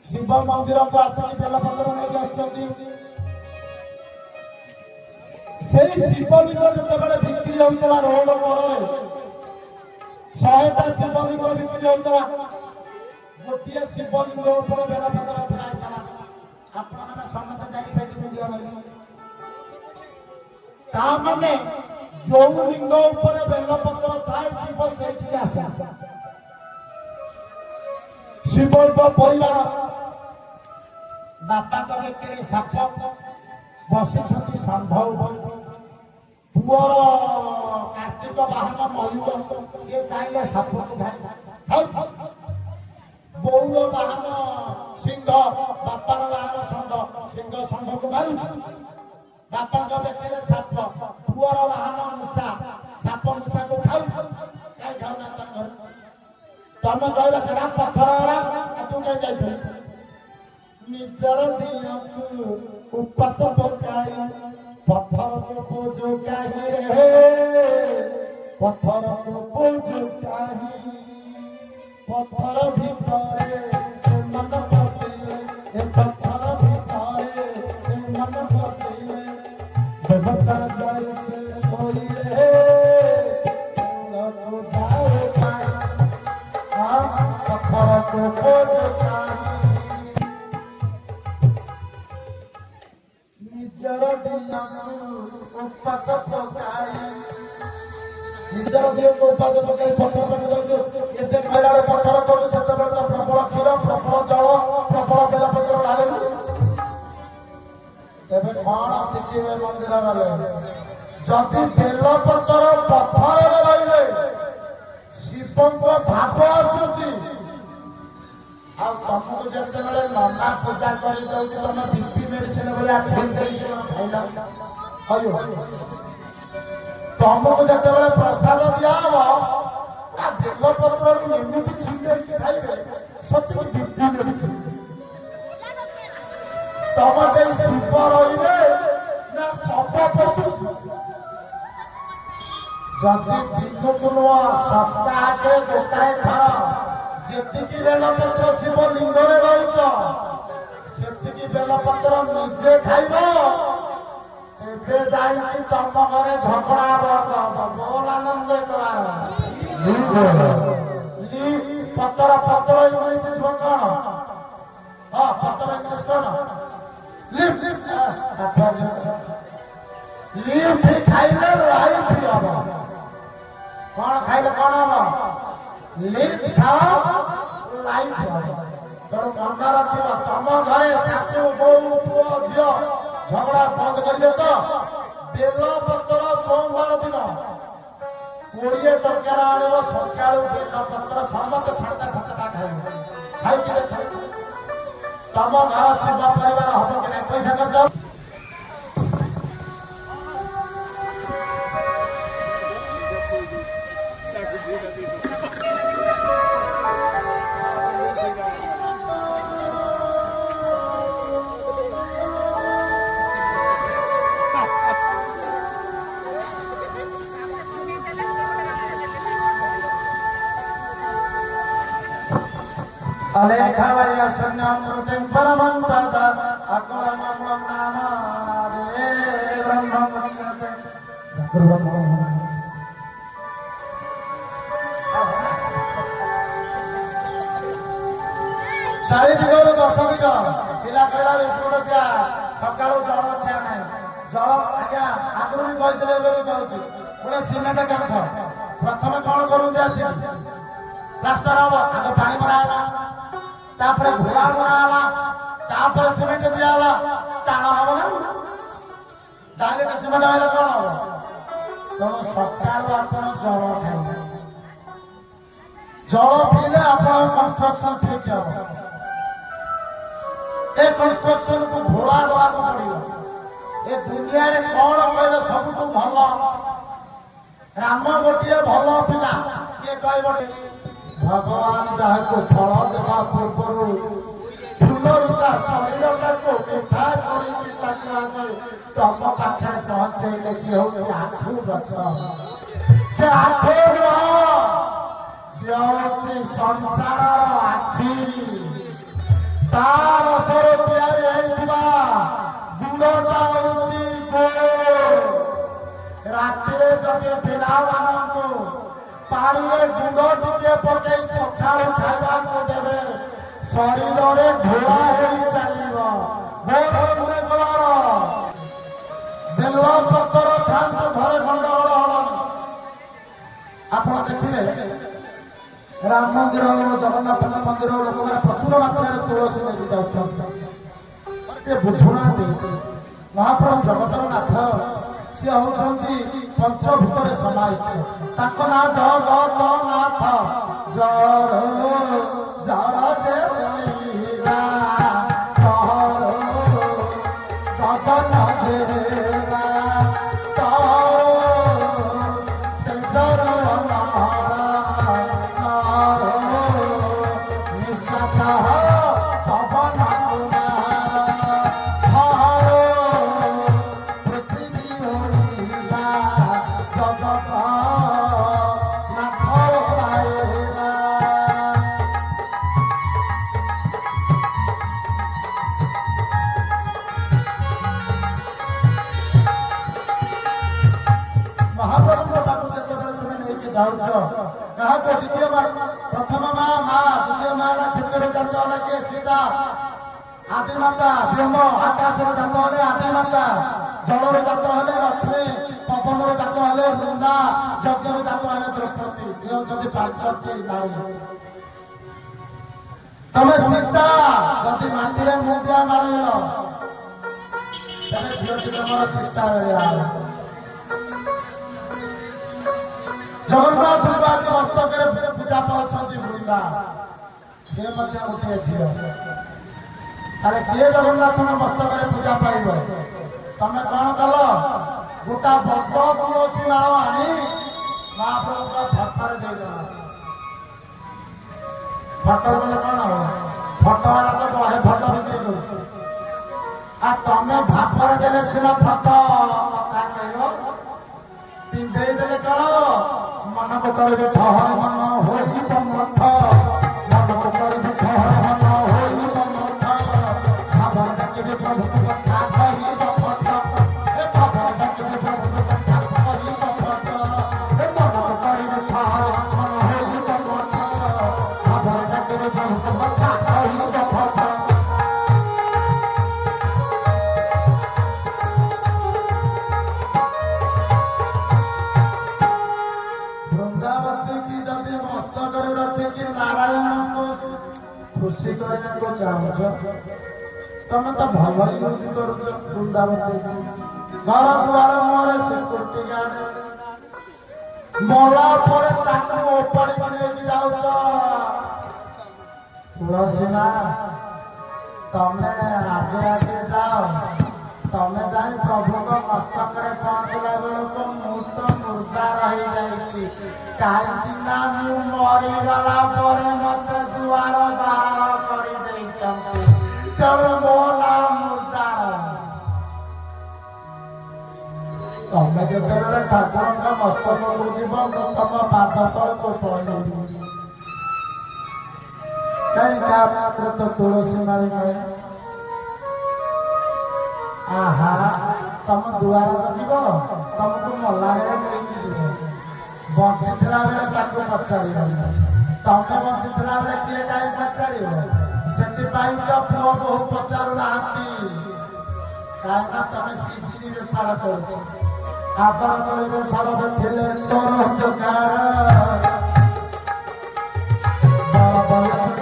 शिव मंदिर को आसिक बेलपत्र नहीं आसती से शिवलिंग जिते बिक्री होता रोड पर 100टा शिवलिंग बिक्री होता गोटे शिवलिंग उपर बेलपत्र थी आपने समस्त जाने जो लिंग उपर बेलपत्र थाए शिव से आसे शिव परिवार बापा बेके साप बसी षंढ पुअर कार्तिक बाहन मयूर सी चाहिए साप बौर बाहन सिंह बापार बाहन षंढ सिंह षंढ को मारू बापा बेके साप पुअर बाहन मूषा साप मूषा को खाऊ कहीं खाऊना तम कह सेटा पत्थर तू कहीं जाइए निजर दिया उपास पकाई पत्थर को बोझ काही रे पत्थर को बोझ काही पत्थर भितरे मन फसिले पत्थर भितरे मन फसिले देवता जाय से कोई रे को जाओ पत्थर को बोझ काही निजर दिया उपास पकाई निजर दिया को उपास पकाई पत्थर बन जाऊ एते कहला पत्थर करू सेते बेला प्रबल क्षीर प्रबल जल प्रबल बेलपत्र ढालू तेबे कौन शिखिबे मंदिर वाले जदि बेलपत्र पत्थर रहले शिव को भाव आसुची आ तुमको जते बेले नन्ना पूजा करी दउची तमे बीपी मेडिसिन बोले छेन खाइला हयो तुमको जते बेले प्रसाद दिया हो आ बेलपत्र एमिति छिंदे खाइबे सत्य बीपी मेडिसिन तमते शिव रहिबे ना सब पशु जदि दिनकु नुआ सप्ताह के गोटाए थर जेतिकी बेलपत्र शिव लिंगरे रहीच सेतिकी बेलपत्र निजे खाइब एबे जाई तम घरे झगड़ा बोल आनंद पत्र पत्र इंग्लिश छुआ कौन हाँ पत्र इंग्लिश कौन लिफ्ट खाइले लाइफ हम कौन खाइले कौन हम लिफ्ट खाओ लाइफ तेणु मन रखा तुम घरे शाशु बोऊ पुओ झील झगड़ा बंद करिए तो बेलपत्र सोमवार दिन 20 टंकार आण सका बेलपत्र समस्त 7टा खाई तुम घर शिव परिवार हम कि पैसा खर्च अलेखावय सन्यामृतिं परमं पद अकुलमं नामादे ब्रह्मं मुच्यते चारि दिगरु 10 दिग पिला कहला बिस्कुट दिया सकाळु जल खिया नाही जल आज्ञा आगुरु भी कहते भी कहूँ गोटे सिमेंट कांथ प्रथम कौन करूँ प्लास्टर हम आगे पानी मराला तापर घोड़ा मराला तापर सिमेंट दियाला टाण हम ना डायरेक्ट सिमेंट मारे कौन हम तेणु सकाल आप जल खाइबे जल पीले आप कंस्ट्रक्शन ठीक हम ए कंस्ट्रक्शन को घोड़ा दवा पड़ो ए दुनिया रे कौन कहले सबुठ भल राम गोटे भल पिला किए कह भगवान जहाँ को फल देवा पूर्व फूलरूता शरीर को मिठा कर तुम पाखे पहुंचे सी हूँ आखु गछ से आखु सी हूँ संसार आखि तार असर तैयारी होइतिबा गुणटा होउची गुड़ रातिरे जदि पिला मानंकु पानीरे गुड़ टिके पकई सकाळु खाइबाकु देबे शरीरे धोळा होई चलिबो बोलने द्वार बेल पत्र खांतु घरे खंड आप देखिए राम मंदिर जगन्नाथ मंदिर लोक प्रचुर मात्रा तुलसी नहीं जाते बुझुना महाप्रभु जगतर नाथ सी होती पंचभूत समाहित ना जगन्नाथ जर जड़ जे द्वितीय प्रथम माँ द्वितीय माँ क्षेत्र जात सीता आदिमाता ब्रह्म आकाश जात हेले आदिमाता जल जात हेले लक्ष्मी पवन जात हेले वृंदा यज्ञ जात हेले द्रौपदी ये पांचटी नारी तमे सीता जदि माटी मुंडिया मारिल झीटी तुम सीता बेड़ा जगन्नाथ आज मस्तक पूजा पाँच वृंदा सी गोटे झील अरे किए जगन्नाथ मस्तक पूजा पाइब तमें कौन कल गोटा बद तुलसी माल आनी महाप्रभु फटरे दे फट देले कौन हम फटवाला तो बहे फट बिक्री कर तमें भापर देले सीना फट कथा कह पिंधे देले कौन मन को कर ठहर मन होई मठ मन को कर ठहर मन होई मठ खबर के प्रभु कथा कही मठ ए खबर के प्रभु कथा कही मठ ए मन को कर ठहर मन होई मठ खबर के प्रभु कथा कही मठ खुशी करने को चाहो तमें तो भल यूज कर वृंदावती घर द्वार मुहरे सिक्योरिटी गार्ड मला पर ओपाड़ी जाऊ तुलसीना तमें आगे आगे जाओ तमें जाई प्रभु को मस्तक पहुंचला बेलू मु तो मुर्दा रही जाइए कहीं मरीगला मत दुआर बाहर कर तेणु मो नाम मुर्दा तमें जिते ठाकुर मस्तक को जीव तुम पाद तल को पड़े कहीं तो तुलसी मारी गए आहा तुम दुआर जब तुमको मला बेले नहीं बंचीला बेले पचार तमें बंचीला बेले किए कहीं पचार से तो पुओ बहु पचारू ना कहीं तुम सीझी बेपार कर आदर कर सरबे थे तोर जगार घर